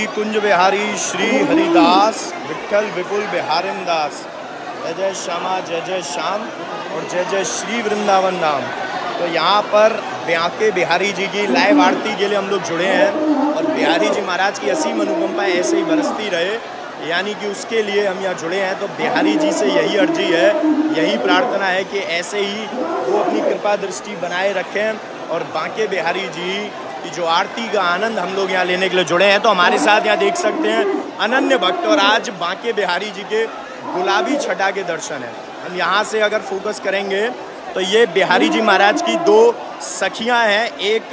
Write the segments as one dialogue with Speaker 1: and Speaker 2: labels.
Speaker 1: कुंज बिहारी श्री हरिदास विठल विपुल बिहारिन दास, जय जय श्यामा जय जय श्याम और जय जय श्री वृंदावन धाम। तो यहाँ पर बांके बिहारी जी की लाइव आरती के लिए हम लोग जुड़े हैं और बिहारी जी महाराज की असीम अनुकंपा ऐसे ही बरसती रहे, यानी कि उसके लिए हम यहाँ जुड़े हैं। तो बिहारी जी से यही अर्जी है, यही प्रार्थना है कि ऐसे ही वो अपनी कृपा दृष्टि बनाए रखें और बांके बिहारी जी की जो आरती का आनंद हम लोग यहाँ लेने के लिए जुड़े हैं। तो हमारे साथ यहाँ देख सकते हैं अनन्य भक्त, और आज बांके बिहारी जी के गुलाबी छटा के दर्शन है। हम यहाँ से अगर फोकस करेंगे तो ये बिहारी जी महाराज की दो सखियाँ हैं, एक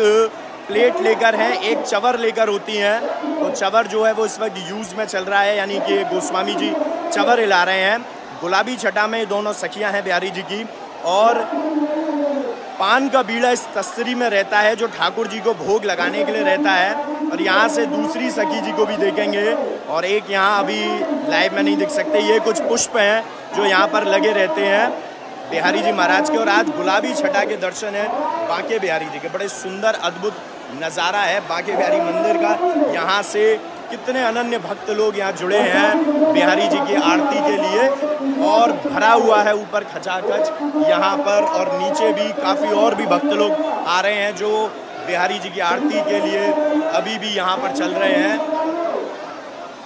Speaker 1: प्लेट लेकर हैं, एक चवर लेकर होती हैं। तो चवर जो है वो इस वक्त यूज़ में चल रहा है, यानी कि गोस्वामी जी चवर हिला रहे हैं। गुलाबी छटा में दोनों सखियां हैं बिहारी जी की, और पान का बीड़ा इस तस्तरी में रहता है जो ठाकुर जी को भोग लगाने के लिए रहता है। और यहाँ से दूसरी सखी जी को भी देखेंगे, और एक यहाँ अभी लाइव में नहीं दिख सकते, ये कुछ पुष्प हैं जो यहाँ पर लगे रहते हैं बिहारी जी महाराज के। और आज गुलाबी छटा के दर्शन है बांके बिहारी जी के। बड़े सुंदर अद्भुत नज़ारा है बांके बिहारी मंदिर का। यहाँ से कितने अनन्य भक्त लोग यहाँ जुड़े हैं बिहारी जी की आरती के लिए, और भरा हुआ है ऊपर खचाखच यहाँ पर, और नीचे भी काफ़ी और भी भक्त लोग आ रहे हैं जो बिहारी जी की आरती के लिए अभी भी यहाँ पर चल रहे हैं।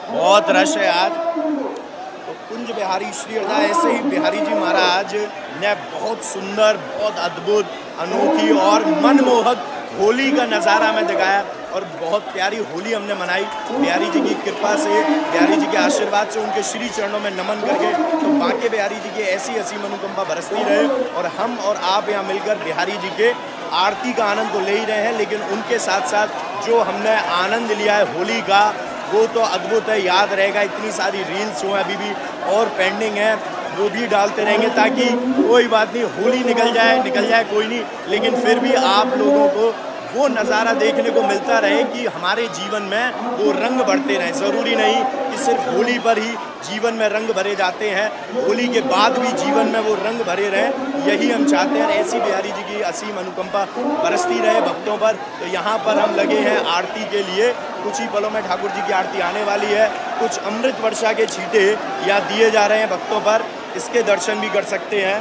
Speaker 1: बहुत रश है आज। तो कुंज बिहारी श्री हरिदास, ऐसे ही बिहारी जी महाराज ने बहुत सुंदर, बहुत अद्भुत, अनोखी और मनमोहक होली का नज़ारा में दिखाया, और बहुत प्यारी होली हमने मनाई बिहारी जी की कृपा से, बिहारी जी के आशीर्वाद से, उनके श्री चरणों में नमन करके। तो बांके बिहारी जी की ऐसी असीम अनुकंपा बरसती रहे, और हम और आप यहाँ मिलकर बिहारी जी के आरती का आनंद तो ले ही रहे हैं, लेकिन उनके साथ साथ जो हमने आनंद लिया है होली का, वो तो अद्भुत है, याद रहेगा। इतनी सारी रील्स जो हैं अभी भी और पेंडिंग है, वो भी डालते रहेंगे, ताकि कोई बात नहीं, होली निकल जाए कोई नहीं, लेकिन फिर भी आप लोगों को वो नज़ारा देखने को मिलता रहे कि हमारे जीवन में वो रंग बढ़ते रहें। ज़रूरी नहीं कि सिर्फ होली पर ही जीवन में रंग भरे जाते हैं, होली के बाद भी जीवन में वो रंग भरे रहें, यही हम चाहते हैं। ऐसी बिहारी जी की असीम अनुकंपा बरसती रहे भक्तों पर। तो यहाँ पर हम लगे हैं आरती के लिए, कुछ ही पलों में ठाकुर जी की आरती आने वाली है। कुछ अमृत वर्षा के छींटे यहाँ दिए जा रहे हैं भक्तों पर, इसके दर्शन भी कर सकते हैं।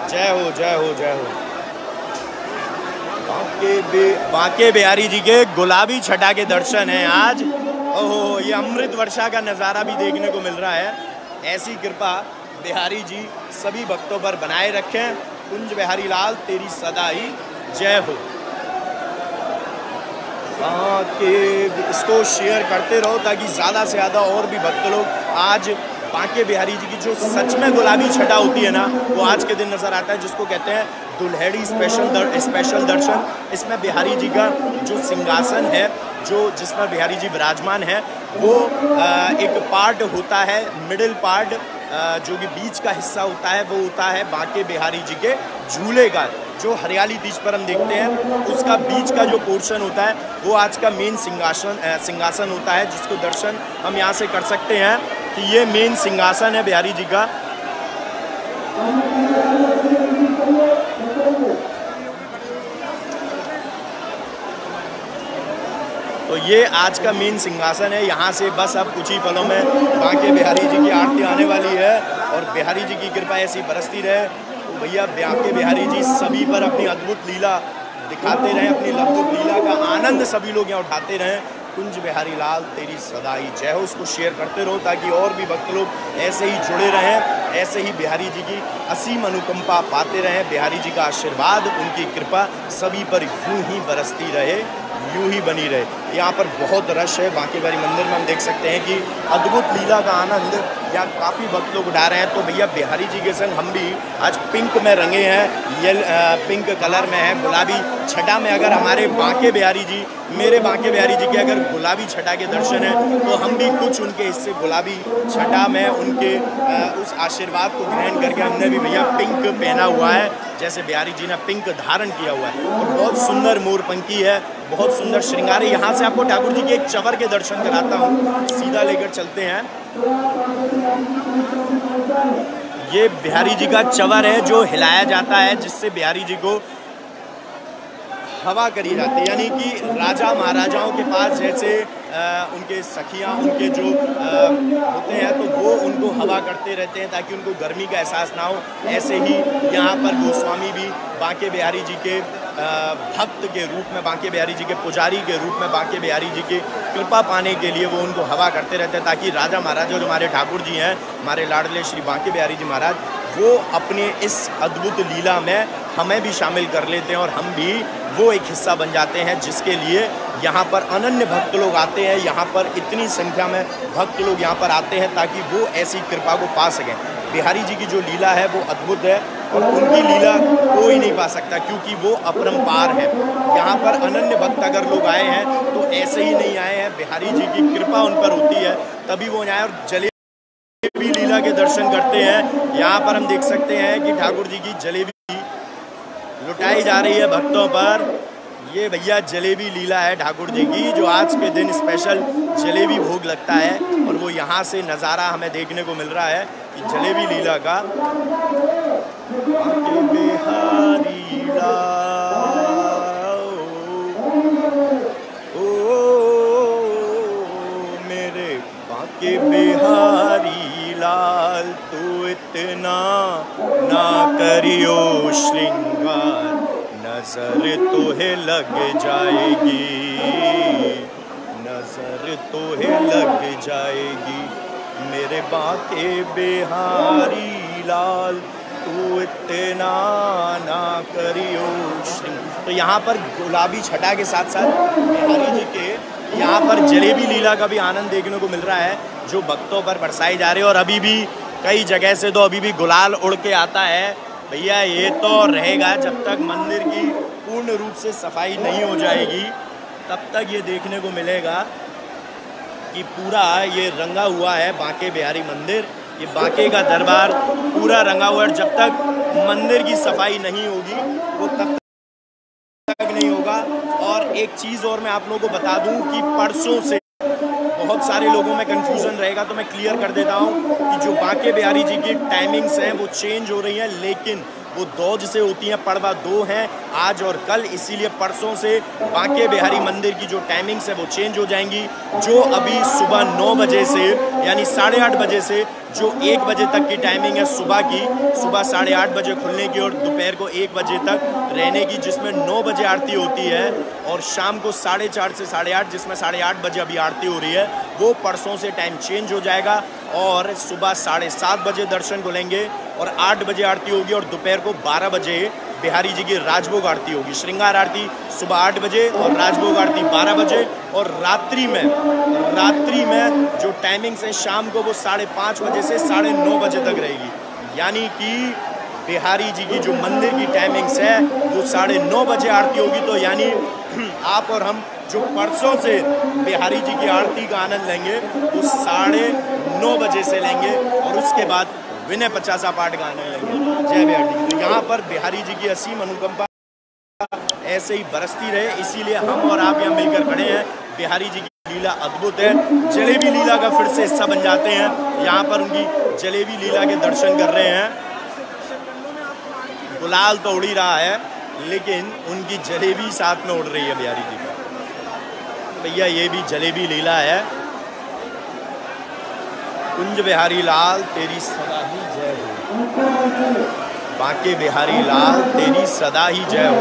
Speaker 1: जय हो जय हो जय हो। बांके बिहारी जी के गुलाबी छटा के दर्शन हैं आज। ओहो, ये अमृत वर्षा का नज़ारा भी देखने को मिल रहा है। ऐसी कृपा बिहारी जी सभी भक्तों पर बनाए रखें। कुंज बिहारी लाल तेरी सदा ही जय हो। बांके, इसको शेयर करते रहो ताकि ज़्यादा से ज़्यादा और भी भक्त लोग आज बांके बिहारी जी की जो सच में गुलाबी छटा होती है ना, वो आज के दिन नज़र आता है, जिसको कहते हैं दुल्हेड़ी स्पेशल दर्शन। इसमें बिहारी जी का जो सिंहासन है, जिसमें बिहारी जी विराजमान है, वो एक पार्ट होता है, मिडिल पार्ट जो कि बीच का हिस्सा होता है, वो होता है बांके बिहारी जी के झूले का। जो हरियाली बीच पर हम देखते हैं, उसका बीच का जो पोर्शन होता है, वो आज का मेन सिंहासन होता है, जिसको दर्शन हम यहाँ से कर सकते हैं कि ये मेन सिंहासन है बिहारी जी का। तो ये आज का मेन सिंहासन है। यहाँ से बस अब कुछ ही पलों में बांके बिहारी जी की आरती आने वाली है, और बिहारी जी की कृपा ऐसी बरसती रहे। तो भैया बांके बिहारी जी सभी पर अपनी अद्भुत लीला दिखाते रहें, अपनी अद्भुत लीला का आनंद सभी लोग यहाँ उठाते रहें। कुंज बिहारी लाल तेरी सदा ही जय हो। उसको शेयर करते रहो ताकि और भी भक्त लोग ऐसे ही जुड़े रहें, ऐसे ही बिहारी जी की असीम अनुकंपा पाते रहें। बिहारी जी का आशीर्वाद, उनकी कृपा सभी पर यूं ही बरसती रहे, यूं ही बनी रहे। यहाँ पर बहुत रश है बांके बिहारी मंदिर में। हम देख सकते हैं कि अद्भुत लीला का आनंद यहाँ काफ़ी भक्त लोग उठा रहे हैं। तो भैया बिहारी जी के संग हम भी आज पिंक में रंगे हैं, पिंक कलर में है, गुलाबी छटा में। अगर हमारे बांके बिहारी जी, मेरे बांके बिहारी जी के अगर गुलाबी छटा के दर्शन है, तो हम भी कुछ उनके हिस्से गुलाबी छटा में उनके उस आशीर्वाद को ग्रहण करके हमने भी भैया पिंक पहना हुआ है, जैसे बिहारी जी ने पिंक धारण किया हुआ है। और बहुत सुंदर मोरपंखी है, बहुत सुंदर श्रृंगार है। यहाँ से आपको ठाकुर जी के एक चवर के दर्शन कराता हूँ, सीधा लेकर चलते हैं। ये बिहारी जी का चवर है जो हिलाया जाता है, जिससे बिहारी जी को हवा करी जाती है, यानी कि राजा महाराजाओं के पास जैसे उनके सखियाँ उनके जो होते हैं तो वो उनको हवा करते रहते हैं ताकि उनको गर्मी का एहसास ना हो। ऐसे ही यहाँ पर गोस्वामी भी बांके बिहारी जी के भक्त के रूप में, बांके बिहारी जी के पुजारी के रूप में, बांके बिहारी जी की कृपा पाने के लिए वो उनको हवा करते रहते हैं ताकि राजा महाराजा जो हमारे ठाकुर जी हैं, हमारे लाडले श्री बांके बिहारी जी महाराज, वो अपने इस अद्भुत लीला में हमें भी शामिल कर लेते हैं और हम भी वो एक हिस्सा बन जाते हैं, जिसके लिए यहाँ पर अनन्य भक्त लोग आते हैं। यहाँ पर इतनी संख्या में भक्त लोग यहाँ पर आते हैं ताकि वो ऐसी कृपा को पा सकें। बिहारी जी की जो लीला है वो अद्भुत है और उनकी लीला कोई नहीं पा सकता क्योंकि वो अपरंपार है। यहाँ पर अनन्य भक्त अगर लोग आए हैं तो ऐसे ही नहीं आए हैं, बिहारी जी की कृपा उन पर होती है तभी वो आए और जलेबी लीला के दर्शन करते हैं। यहाँ पर हम देख सकते हैं कि ठाकुर जी की जलेबी लुटाई जा रही है भक्तों पर। ये भैया जलेबी लीला है ठाकुर जी की, जो आज के दिन स्पेशल जलेबी भोग लगता है और वो यहाँ से नज़ारा हमें देखने को मिल रहा है कि जलेबी लीला का। बिहारी लाल, ओ मेरे बांके बिहारी लाल, तू इतना ना करियो श्रृंगार, नजर तोहे लग जाएगी, नजर तोहे लग जाएगी, मेरे बांके बिहारी लाल, तू इतना ना करियो श्रृंगार। तो यहाँ पर गुलाबी छटा के साथ साथ बिहारी जी के यहाँ पर जलेबी लीला का भी आनंद देखने को मिल रहा है, जो भक्तों पर बरसाई जा रही है। और अभी भी कई जगह से तो अभी भी गुलाल उड़ के आता है। भैया ये तो रहेगा जब तक मंदिर की पूर्ण रूप से सफाई नहीं हो जाएगी, तब तक ये देखने को मिलेगा कि पूरा ये रंगा हुआ है बांके बिहारी मंदिर। ये बांके का दरबार पूरा रंगा हुआ है। जब तक मंदिर की सफाई नहीं होगी वो तब तक नहीं होगा। और एक चीज़ और मैं आप लोगों को बता दूं कि परसों से बहुत सारे लोगों में कंफ्यूजन रहेगा, तो मैं क्लियर कर देता हूं कि जो बांके बिहारी जी की टाइमिंग्स हैं वो चेंज हो रही हैं, लेकिन वो 2 से होती हैं, पड़वा 2 हैं आज और कल, इसीलिए परसों से बांके बिहारी मंदिर की जो टाइमिंग्स है वो चेंज हो जाएंगी। जो अभी सुबह 9 बजे से यानी 8:30 बजे से जो 1 बजे तक की टाइमिंग है सुबह की, सुबह 8:30 बजे खुलने की और दोपहर को 1 बजे तक रहने की, जिसमें 9 बजे आरती होती है, और शाम को 4:30 से 8:30 जिसमें 8:30 बजे अभी आरती हो रही है, वो परसों से टाइम चेंज हो जाएगा और सुबह 7:30 बजे दर्शन खुलेंगे और 8 बजे आरती होगी और दोपहर को 12 बजे बिहारी जी की राजभोग आरती होगी। श्रृंगार आरती सुबह 8 बजे और राजभोग आरती 12 बजे, और रात्रि में जो टाइमिंग्स है शाम को वो 5:30 बजे से 9:30 बजे तक रहेगी। यानी कि बिहारी जी की जो मंदिर की टाइमिंग्स है वो 9:30 बजे आरती होगी। तो यानी आप और हम जो परसों से बिहारी जी की आरती का आनंद लेंगे वो 9:30 बजे से लेंगे और उसके बाद विनय 50 पाठ का आनंद लेंगे। जय बिहारी जी। तो यहाँ पर बिहारी जी की असीम अनुकंपा ऐसे ही बरसती रहे, इसीलिए हम और आप यहाँ मिलकर खड़े हैं। बिहारी जी की लीला अद्भुत है। जलेबी लीला का फिर से हिस्सा बन जाते हैं, यहाँ पर उनकी जलेबी लीला के दर्शन कर रहे हैं। गुलाल तो उड़ ही रहा है लेकिन उनकी जलेबी साथ में उड़ रही है बिहारी जी की। भैया ये भी जलेबी लीला है। कुंज बिहारी लाल तेरी सदा ही जय हो, बांके बिहारी लाल तेरी सदा ही जय हो।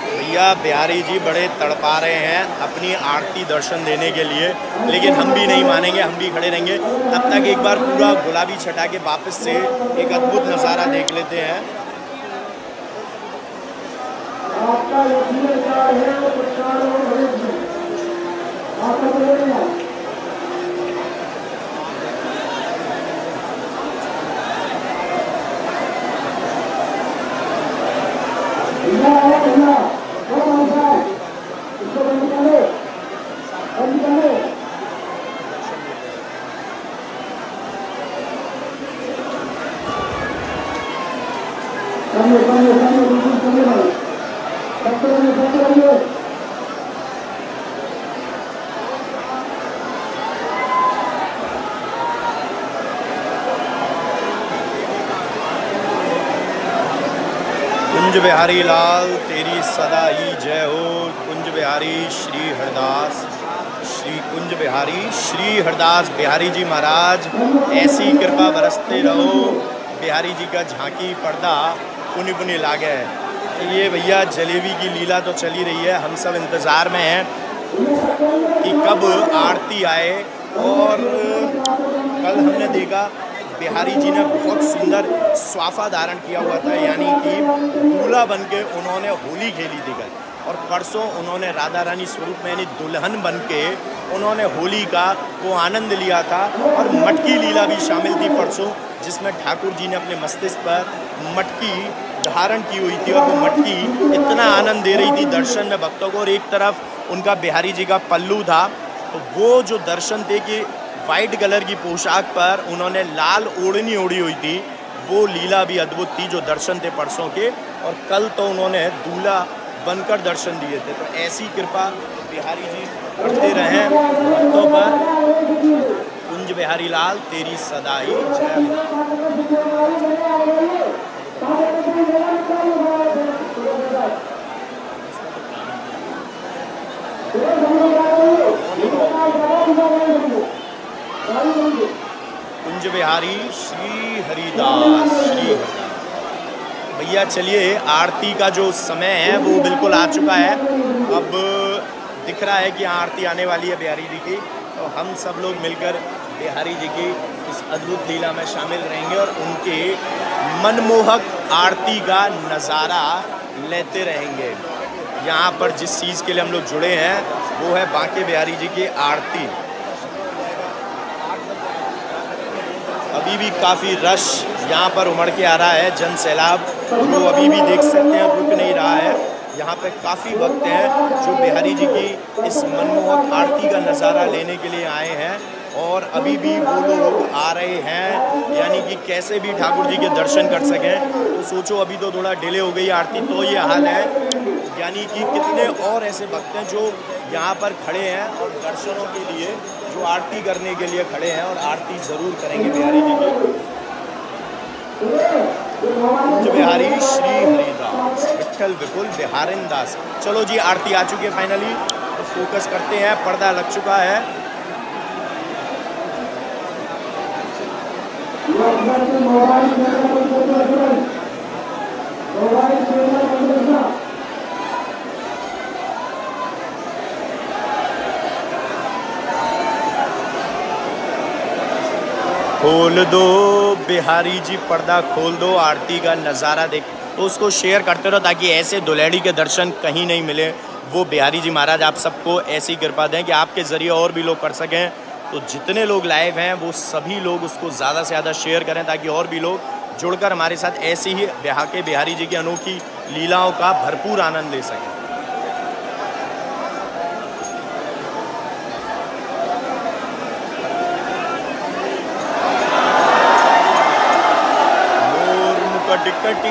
Speaker 1: भैया बिहारी जी बड़े तड़पा रहे हैं अपनी आरती दर्शन देने के लिए, लेकिन हम भी नहीं मानेंगे, हम भी खड़े रहेंगे। तब तक एक बार पूरा गुलाबी छटा के वापस से एक अद्भुत नज़ारा देख लेते हैं। कुंज बिहारी लाल तेरी सदा ही जय हो। कुंज बिहारी श्री हरदास, श्री कुंज बिहारी श्री हरदास बिहारी जी महाराज ऐसी कृपा बरसते रहो। बिहारी जी का झांकी पर्दा पुनि पुनि लागे। ये भैया जलेबी की लीला तो चली रही है, हम सब इंतज़ार में हैं कि कब आरती आए। और कल हमने देखा बिहारी जी ने बहुत सुंदर स्वाफा धारण किया हुआ था, यानी कि दूल्हा बन के उन्होंने होली खेली थी कल। और परसों उन्होंने राधा रानी स्वरूप में यानी दुल्हन बन के उन्होंने होली का वो आनंद लिया था। और मटकी लीला भी शामिल थी परसों, जिसमें ठाकुर जी ने अपने मस्तिष्क पर मटकी धारण की हुई थी। और वो मटकी इतना आनंद दे रही थी दर्शन में भक्तों को। और एक तरफ उनका बिहारी जी का पल्लू था, तो वो जो दर्शन थे कि वाइट कलर की पोशाक पर उन्होंने लाल ओढ़नी ओढ़ी हुई थी, वो लीला भी अद्भुत थी जो दर्शन थे परसों के। और कल तो उन्होंने दूल्हा बनकर दर्शन दिए थे। तो ऐसी कृपा बिहारी जी करते रहें भक्तों पर। कुंज बिहारी लाल तेरी सदा ही जय। कुंज बिहारी श्री हरिदास, श्री हरिदास। भैया चलिए, आरती का जो समय है वो बिल्कुल आ चुका है। अब दिख रहा है कि आरती आने वाली है बिहारी जी की। तो हम सब लोग मिलकर बिहारी जी की इस अद्भुत लीला में शामिल रहेंगे और उनके मनमोहक आरती का नज़ारा लेते रहेंगे। यहाँ पर जिस चीज़ के लिए हम लोग जुड़े हैं वो है बांके बिहारी जी की आरती। अभी भी काफ़ी रश यहाँ पर उमड़ के आ रहा है, जन सैलाब जो अभी भी देख सकते हैं रुक नहीं रहा है। यहाँ पे काफ़ी भक्त हैं जो बिहारी जी की इस मनमोहक आरती का नज़ारा लेने के लिए आए हैं। और अभी भी वो लोग आ रहे हैं, यानी कि कैसे भी ठाकुर जी के दर्शन कर सकें। तो सोचो, अभी तो थोड़ा डिले हो गई आरती, तो ये हाल है। यानी कि कितने और ऐसे भक्त हैं जो यहाँ पर खड़े हैं और दर्शनों के लिए, जो आरती करने के लिए खड़े हैं और आरती ज़रूर करेंगे बिहारी जी की। कुंज बिहारी श्री हरिदास विठल विपुल बिहारिन दास। चलो जी, आरती आ चुकी है फाइनली, तो फोकस करते हैं। पर्दा लग चुका है। खोल दो बिहारी जी, पर्दा खोल दो, आरती का नज़ारा देख। तो उसको शेयर करते रहो ताकि ऐसे दुल्हड़ी के दर्शन कहीं नहीं मिले। वो बिहारी जी महाराज आप सबको ऐसी कृपा दें कि आपके ज़रिए और भी लोग कर सकें। तो जितने लोग लाइव हैं वो सभी लोग उसको ज़्यादा से ज़्यादा शेयर करें ताकि और भी लोग जुड़कर हमारे साथ ऐसी ही बांके बिहारी जी की अनोखी लीलाओं का भरपूर आनंद ले सकें।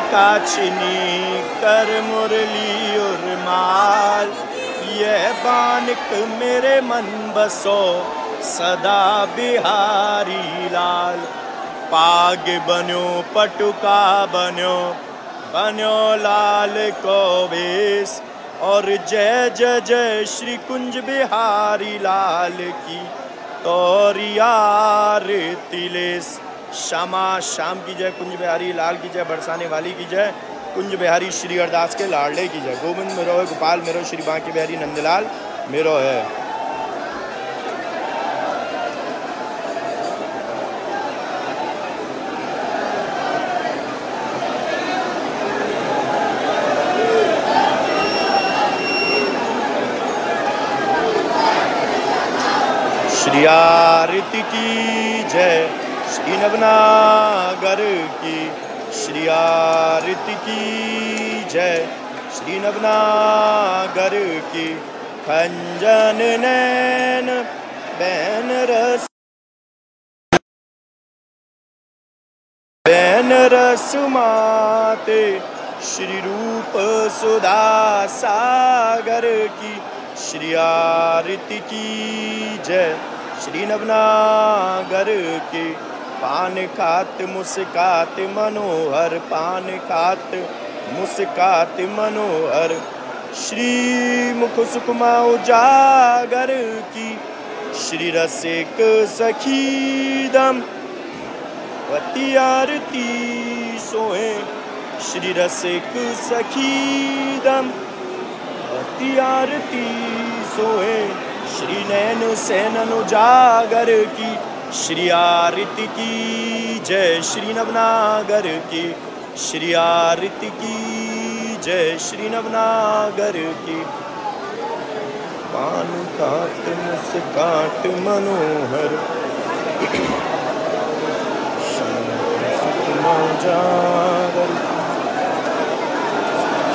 Speaker 1: काचनी कर मुरली और माल, ये बानिक मेरे मन बसो सदा बिहारी लाल। पाग बन्यो पटुका बन्यो, बन्यो लाल को वेश। और जय जय जय श्री कुंज बिहारी लाल की तोरिया तिलेश। श्यामा श्याम की जय, कुंज बिहारी लाल की जय, बरसाने वाली की जय, कुंज बिहारी श्री हरदास के लाडले की जय। गोविंद मेरो है, गोपाल मेरो, श्री बांके बिहारी नंदलाल मेरो है। श्री आरती की जय, श्री नवनागर की श्री आरती की जय, श्री नवनागर की। खंजन नैन बैन रस, बैन रस माते श्री रूप सुधा सागर की श्री आरती की जय। श्री नवनागर के पान खात मुस्कात मनोहर, पान खात मुस्कात मनोहर। श्री मुख सुकुमा उजागर की श्री रसिक सखीदम वती आरती सोहे। श्री रसिक सखीदम वती आरती सोहे। श्री नैन सैनन उजागर की श्री आरती की जय। श्री नवनागर की श्री आरती की जय। श्री नवनागर की पान खात मुस्कात मनोहर।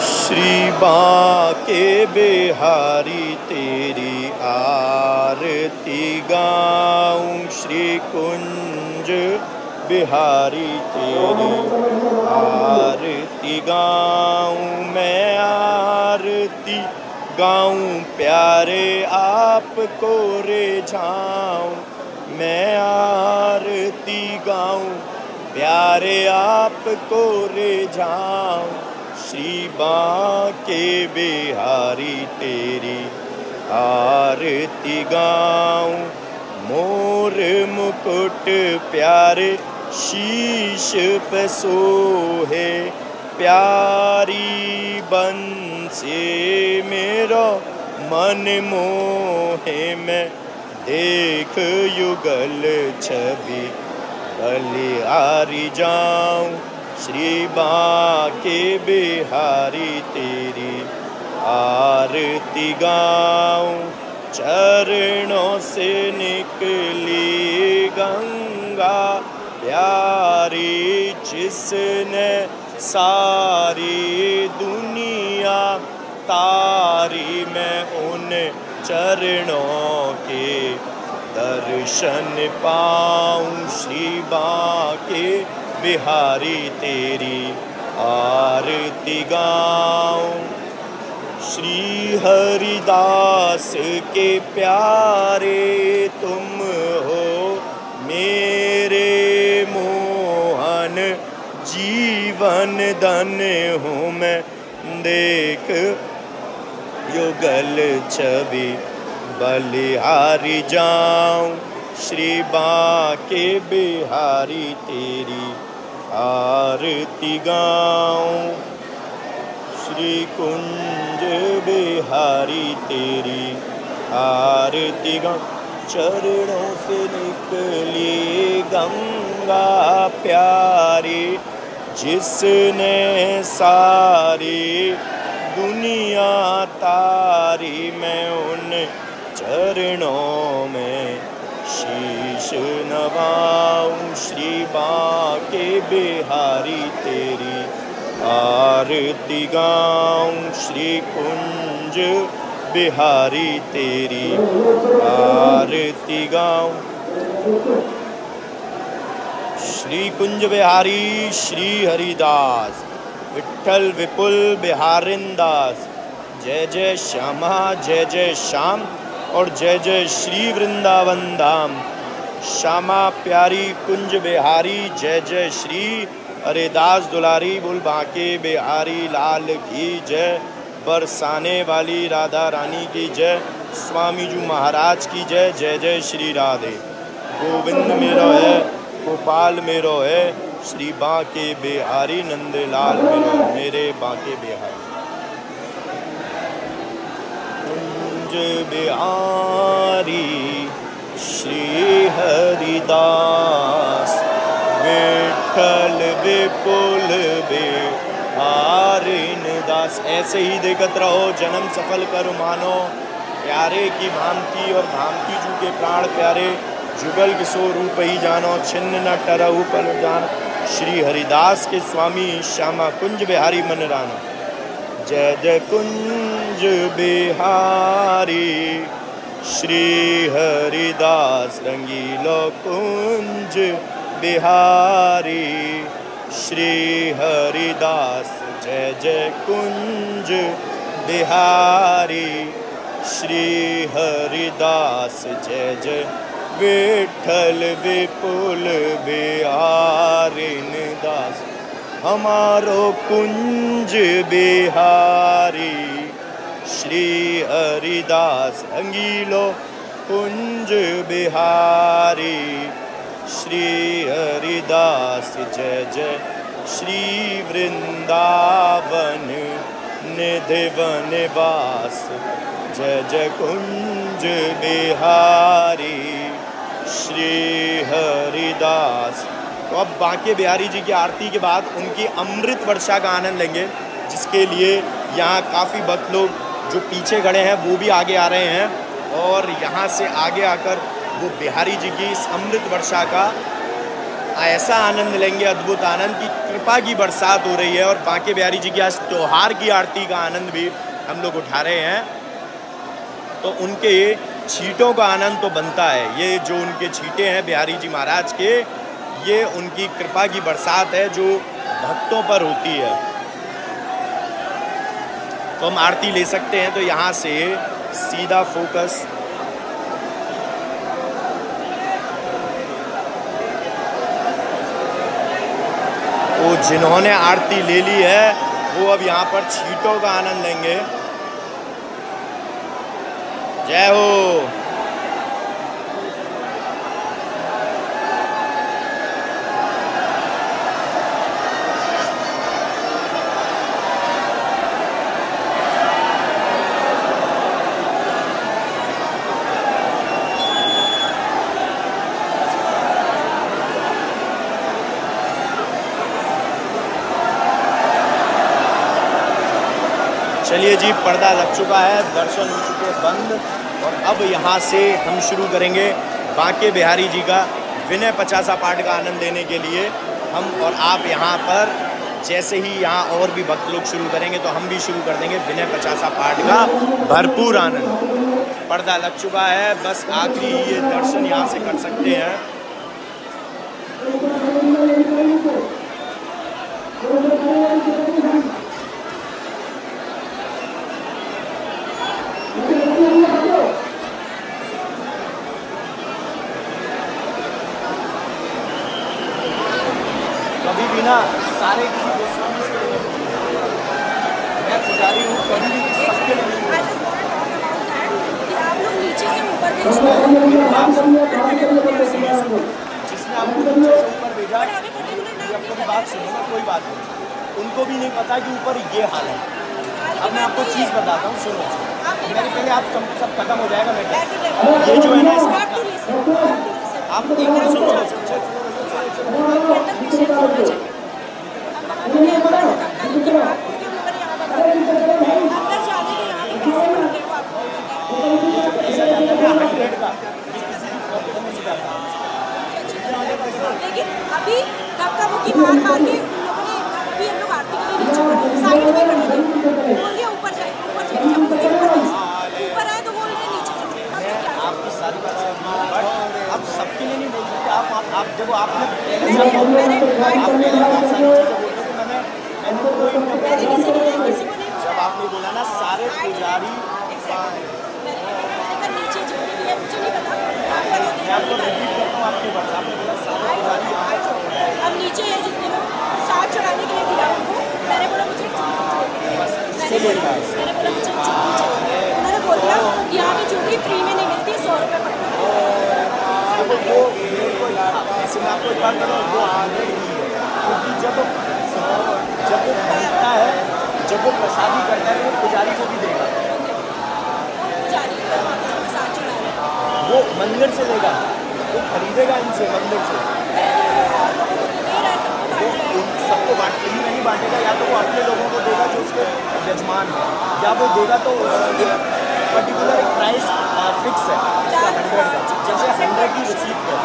Speaker 1: श्री बांके बिहारी तेरी आरती गाऊं। श्री कुंज बिहारी तेरी आरती गाऊं। मैं आरती गाऊं प्यारे आपको रिझाऊं। मैं आरती गाऊं प्यारे आपको रिझाऊं। श्री बांके बिहारी तेरी आरती गाऊं। मोर मुकुट प्यारे शीश पे सोहे। प्यारी बंसी मेरो मन मोहे। मैं देख युगल छवि बलिहारी जाऊं। श्री बांके बिहारी तेरी आरती गाऊं। चरणों से निकली गंगा प्यारी, जिसने सारी दुनिया तारी। मैं उन चरणों के दर्शन पाऊं। श्री बांके बिहारी तेरी आरती गाऊं। श्री हरिदास के प्यारे तुम हो मेरे मोहन। जीवन धन हूँ मैं देख युगल छवि बलिहारी जाऊं। श्री बांके बिहारी तेरी आरती गाऊं। श्री कुंज बिहारी तेरी आरती गाऊं। चरणों से निकली गंगा प्यारी, जिसने सारी दुनिया तारी। मैं उन चरणों में शीश नवाऊं। श्री बांके बिहारी तेरी आरती गाऊं। श्री कुंज बिहारी तेरी आरती गाऊं। श्री कुंज बिहारी श्री हरिदास विठ्ठल विपुल बिहारिंदास। जय जय श्यामा जय जय श्याम और जय जय श्री वृंदावन धाम। श्यामा प्यारी कुंज बिहारी जय जय श्री हरिदास दुलारी। बोल बांके बिहारी लाल की जय। बरसाने वाली राधा रानी की जय। स्वामी जी महाराज की जय। जय जय श्री राधे। गोविंद मेरो है गोपाल मेरो है। श्री बांके बिहारी नंदलाल मेरो मेरे बांके बिहारी। कुंज बिहारी श्री हरिदास विठ्ठल विपुल बिहारिन दास। ऐसे ही देखत रहो जन्म सफल कर मानो। प्यारे की भांति और भांति जू के प्राण प्यारे। जुगल किशोर रूप ही जानो छिन्न न टरहु पल जान। श्री हरिदास के स्वामी श्यामा कुंज बिहारी मन रानो। जय जय कुंज बिहारी श्री हरिदास रंगीलो कुंज बिहारी श्री हरिदास। जय जय कुंज बिहारी श्री हरिदास। जय जय विठल विपुल बिहारिन दास। हमारो कुंज बिहारी श्री हरिदास। रंगीलो कुंज बिहारी श्री हरिदास। जय जय श्री वृंदावन निधि वनवास। जय जय कुंज बिहारी श्री हरिदास। तो अब बांके बिहारी जी की आरती के बाद उनकी अमृत वर्षा का आनंद लेंगे, जिसके लिए यहाँ काफ़ी भक्त लोग जो पीछे खड़े हैं वो भी आगे आ रहे हैं और यहाँ से आगे आकर वो बिहारी जी की इस अमृत वर्षा का ऐसा आनंद लेंगे, अद्भुत आनंद की कृपा की बरसात हो रही है। और बांके बिहारी जी की आज त्योहार की आरती का आनंद भी हम लोग उठा रहे हैं। तो उनके छींटों का आनंद तो बनता है। ये जो उनके छींटे हैं बिहारी जी महाराज के, ये उनकी कृपा की बरसात है जो भक्तों पर होती है। तो हम आरती ले सकते हैं। तो यहाँ से सीधा फोकस तो जिन्होंने आरती ले ली है वो अब यहाँ पर छींटों का आनंद लेंगे। जय हो। चलिए जी, पर्दा लग चुका है, दर्शन हो चुके बंद और अब यहाँ से हम शुरू करेंगे बांके बिहारी जी का विनय पचासा पाठ का आनंद लेने के लिए। हम और आप यहाँ पर जैसे ही यहाँ और भी भक्त लोग शुरू करेंगे तो हम भी शुरू कर देंगे विनय पचासा पाठ का भरपूर आनंद। पर्दा लग चुका है, बस आखिरी ये दर्शन यहाँ से कर सकते हैं। कभी भी ना सारे किसी गोस्वामी के लिए मैं पुजारी हूँ, कभी भी सबके लिए
Speaker 2: आप लोग नीचे से ऊपर भेज
Speaker 1: जिसने आपको नीचे से ऊपर भेजा आपको भी बात सुनो ना, कोई बात नहीं। उनको भी नहीं पता कि ऊपर ये हाल है। अब मैं आपको चीज़ बताता हूँ, सुनो। मेरे पहले आप सब खत्म हो जाएगा बेटा। ये जो है ना आप एक बार सुनो।
Speaker 2: लेकिन अभी धक्का मुक्की मार मार के अभी हम लोग आरती के लिए नीचे साइड में खड़े थे, बोलिए ऊपर जाए ऊपर आए तो बोल रहे नीचे।
Speaker 1: आपकी सारी बात अब सबके लिए नहीं बोल सकते। आप जब आपने जब आपने बोला ना सारे पुजारी मैं आपको रिपीट करता हूँ आपकी बात। आपने बोला सारे पुजारी
Speaker 2: अब नीचे है जितने लोग साथ चढ़ाने के लिए दिया उनको, मैंने बोला मुझे मैंने बोला मुझे उन्होंने बोल दिया यहाँ पे चूड़ी फ्री में नहीं मिलती, 100 रुपये पड़ता है।
Speaker 1: ऐसे में आपको एक बात बताऊँ, वो आगे क्योंकि जब वो खरीदता है, जब वो प्रसादी करता है तो पुजारी को भी देगा। वो मंदिर से लेगा, वो खरीदेगा इनसे मंदिर से, वो सबको फ्री में नहीं बांटेगा। या तो वो अपने लोगों को देगा जो उसके यजमान है, या वो देगा तो पर्टिकुलर एक प्राइस फिक्स है उसका 100 का, जैसे 100 की रिसीप्ट है।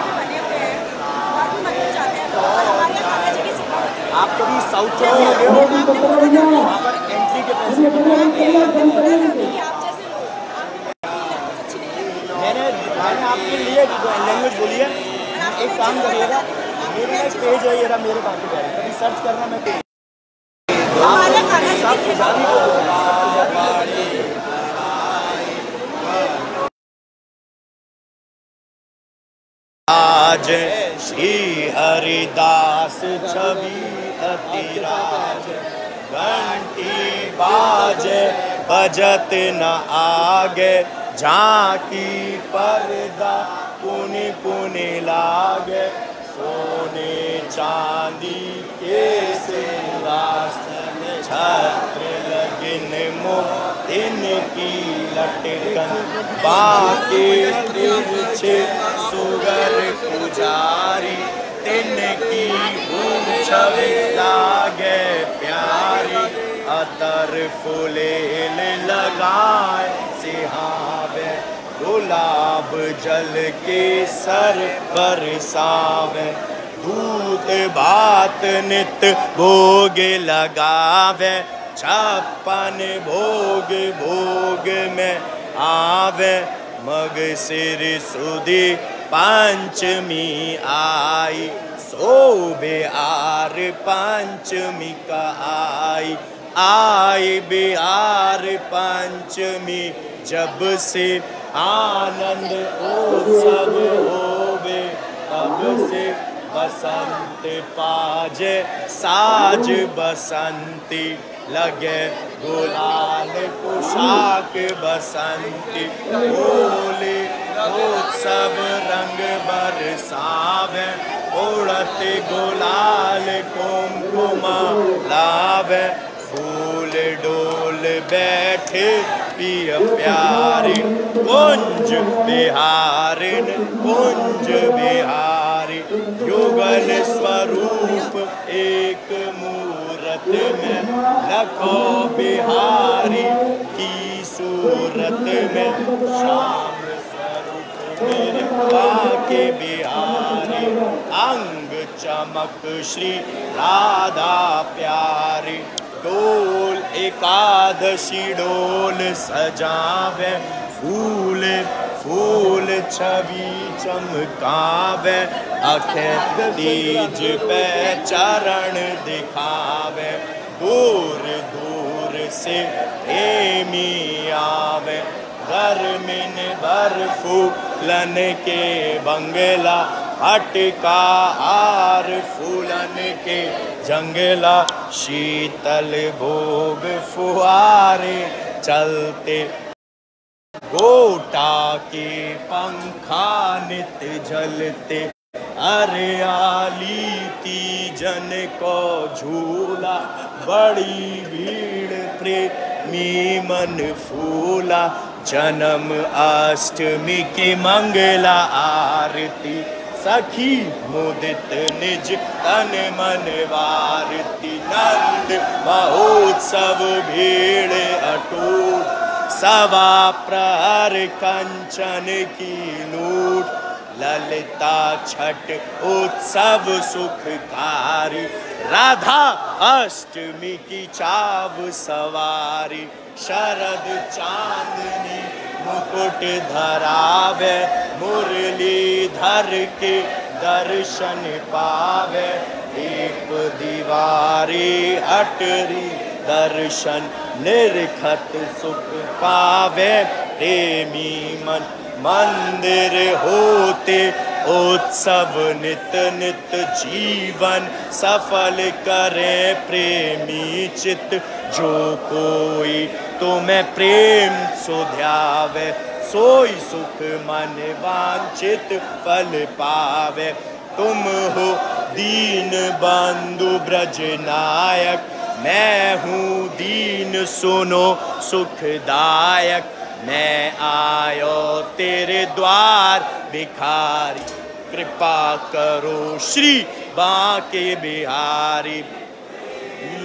Speaker 1: आप कभी साउथ चौक में गए हो, वहाँ पर एंट्री के पैसे मैंने आपके लिए लैंग्वेज बोली है। एक काम करिएगा, मेरा एक पेज है ये रहा, मेरे बाकी कभी सर्च करना मैं आज श्री हरिदास छवि अतिराज, घंटी बाजे बजत न आगे, झांकी पर्दा पुनि पुनि लागे, सोने चांदी के सिंहासन, छत्र लगिन मोतिन की लटकन, बाके तिरछे सुगर पुजारी, तिनकी छवि लागे प्यारी, अतर फुलेल लगाए सिहावे, गुलाब जल के सर बरसावे, दूध भात नित भोग लगावे, छप्पन भोग भोग में आवे, मग सिर सुदी पंचमी आई, सोबे आर पंचमी का आई, आई बिहार पंचमी जब से आनंद उत्सव होवे, तब से बसंत पाजे साज बसंती, लगे गुलाल पोशाक बसंती, बोले उत्सव रंग बरसावे, उड़त गुलाल कुमकुमा लावे, फूल डोल बैठे पिय प्यारी, कुंज बिहारिन कुंज बिहारी, युगल स्वरूप एक मूरत में, लखो बिहारी की सूरत में, श्याम स्वरूप मेरे बाके बिहारी, अंग चमक श्री राधा प्यारी, डोल एकादशी डोल सजावे, फूल फूल छवि चमकावे, अखंड तीज पे चरण दिखावे, दूर दूर से प्रेमी आवे, गर्मिन बर्फू लन के बंगला, हटका हार फूलन के जंगला, शीतल भोग फुहारे चलते, गोटा के पंखा नित झलते, हरियाली तीजन को झूला, बड़ी भीड़ प्रेमी मन फूला, जन्म अष्टमी की मंगला आरती, सखी मुदित निज तन मन वारती, नंद महोत्सव भीड़ अटूट, सवा प्रहर कंचन की लूट, ललिता छठ उत्सव सुखकारी, राधा अष्टमी की चाव सवारी, शरद चांदनी मुकुट धरावे, मुरली धर के दर्शन पावे, एक दीवारी अटरी दर्शन निरखत सुख पावे, प्रेमी मन मंदिर होते उत्सव नित नित, जीवन सफल करे प्रेमी चित, जो कोई तुम्हें प्रेम सुध्यावे, सोई सुख मन वांछित फल पावे, तुम हो दीन बंधु ब्रज नायक, मैं हूँ दीन सुनो सुखदायक, मैं आयो तेरे द्वार भिखारी, कृपा करो श्री बाके बिहारी,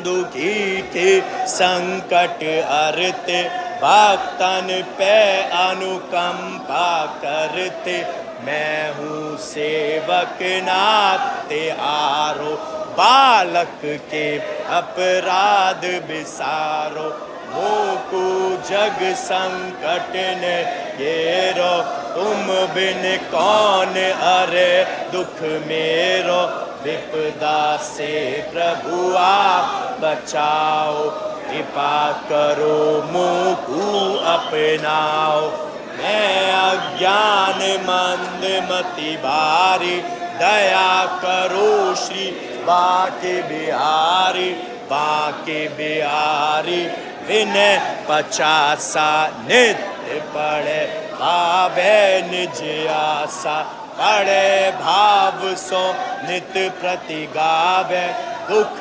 Speaker 1: दुखी के संकट हरते, भक्तन पे अनुकंपा करते, मैं हूँ सेवक नाथ त्यारो, बालक के अपराध बिसारो, मोको जग संकट ने केरो, तुम बिन कौन अरे दुख मेरो, विपदा से प्रभु आप बचाओ, कृपा करो मुझको अपनाओ। मैं अज्ञान मंद मति भारी, दया करो श्री बाके बिहारी, बाके बिहारी। विनय 50 नित्य पढ़े, भावे निज आशा, पढ़े भाव सो नित्य प्रति गावे, दुख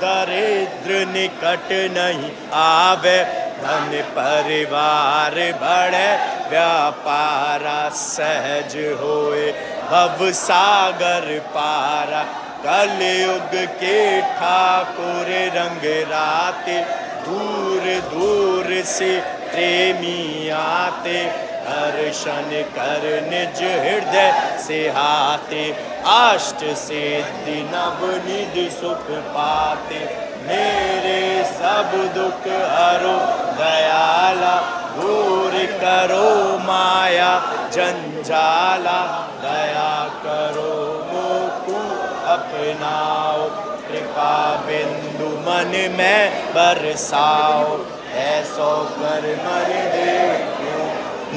Speaker 1: दरिद्र निकट नहीं आवे, धन परिवार बढ़े, व्यापारा सहज होए, भव सागर पारा। कलयुग के ठाकुर रंग राते, दूर दूर से प्रेमी आते, दर्शन कर निज हृदय से हाथे, अष्ट सिद्धि नवनिधि सुख पाते। मेरे सब दुख हरो दयाला, दूर करो माया जंजाला, दया करो मुझको अपनाओ, कृपा बिंदु मन में बरसाओ, ऐसो कर मन देखूं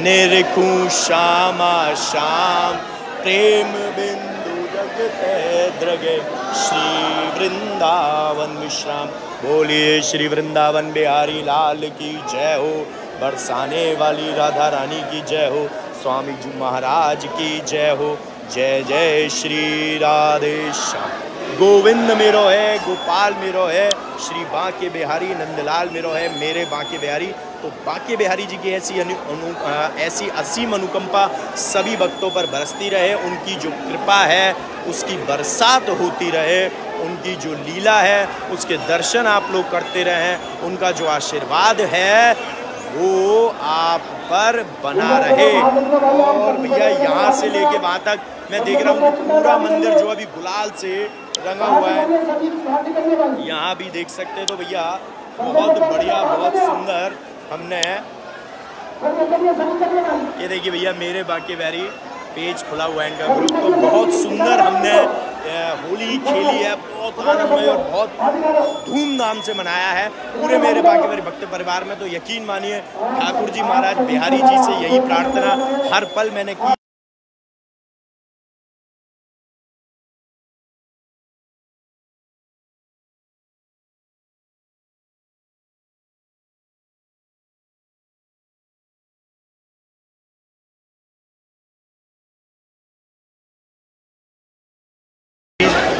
Speaker 1: निरखूं श्यामा श्याम, प्रेम बिंदु जगते द्रगे, श्री वृंदावन विश्राम। बोलिए श्री वृंदावन बिहारी लाल की जय हो, बरसाने वाली राधा रानी की जय हो, स्वामी जी महाराज की जय हो। जय जय श्री राधे श्याम। गोविंद मेरो है, गोपाल मेरो है, श्री बांके बिहारी नंदलाल मेरो है, मेरे बांके बिहारी। तो बांके बिहारी जी की ऐसी असीम अनुकंपा सभी भक्तों पर बरसती रहे, उनकी जो कृपा है उसकी बरसात होती रहे, उनकी जो लीला है उसके दर्शन आप लोग करते रहें, उनका जो आशीर्वाद है वो आप पर बना रहे। और भैया यहाँ से लेके वहाँ तक मैं देख रहा हूँ पूरा मंदिर जो अभी गुलाल से रंगा हुआ है, यहाँ भी देख सकते हैं। तो भैया बहुत बढ़िया, बहुत सुंदर हमने, ये देखिए भैया मेरे बांके बिहारी पेज खुला हुआ है इनका ग्रुप, तो बहुत सुंदर हमने होली खेली है, बहुत आनंदमय और बहुत धूमधाम से मनाया है पूरे मेरे बांके बिहारी भक्त परिवार में। तो यकीन मानिए ठाकुर जी महाराज बिहारी जी से यही प्रार्थना हर पल मैंने की।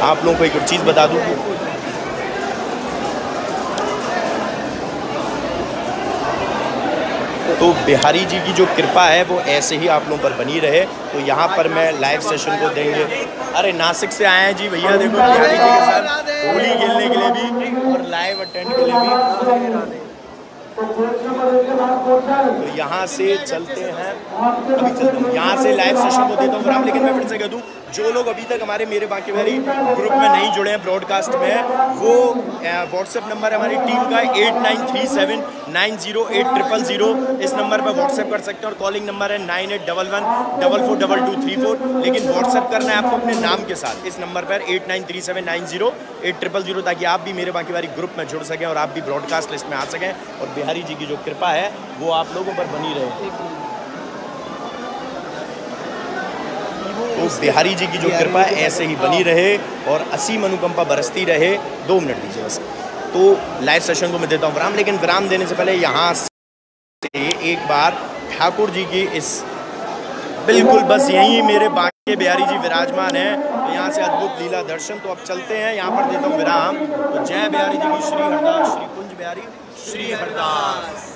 Speaker 1: आप लोगों को एक और चीज़ बता दूं, तो बिहारी जी की जो कृपा है वो ऐसे ही आप लोगों पर बनी रहे। तो यहाँ पर मैं लाइव सेशन को देंगे, अरे नासिक से आए हैं जी भैया, देखो बिहारी जी के साथ होली खेलने के लिए भी और लाइव अटेंड के लिए भी। तो यहाँ से चलते हैं, अभी चलते हैं यहाँ से लाइव सेशन को देता हूँ राम। लेकिन मैं फिर से कह दूँ, जो लोग अभी तक हमारे मेरे बांके बिहारी ग्रुप में नहीं जुड़े हैं ब्रॉडकास्ट में, वो व्हाट्सएप नंबर है हमारी टीम का 8937908000, इस नंबर पर व्हाट्सएप कर सकते हैं। और कॉलिंग नंबर है 9811442234। लेकिन व्हाट्सएप करना है आपको अपने नाम के साथ इस नंबर पर 8937908000, ताकि आप भी मेरे बांके बिहारी ग्रुप में जुड़ सकें और आप भी ब्रॉडकास्ट लिस्ट में आ सकें और बिहारी जी की जो कृपा है वो आप लोगों पर बनी रहे। तो बिहारी जी की जो कृपा है ऐसे ही बनी रहे और असीम अनुकंपा बरसती रहे। 2 मिनट दीजिए बस। तो लाइव सेशन को मैं देता हूँ विराम, लेकिन विराम देने से पहले यहाँ से एक बार ठाकुर जी की इस बिल्कुल बस यहीं मेरे बांके बिहारी जी विराजमान है, तो यहाँ से अद्भुत लीला दर्शन। तो अब चलते हैं, यहाँ पर देता हूँ विराम। तो जय बिहारी जी की, श्री हरदास, श्री कुंज बिहारी, श्री हरदास।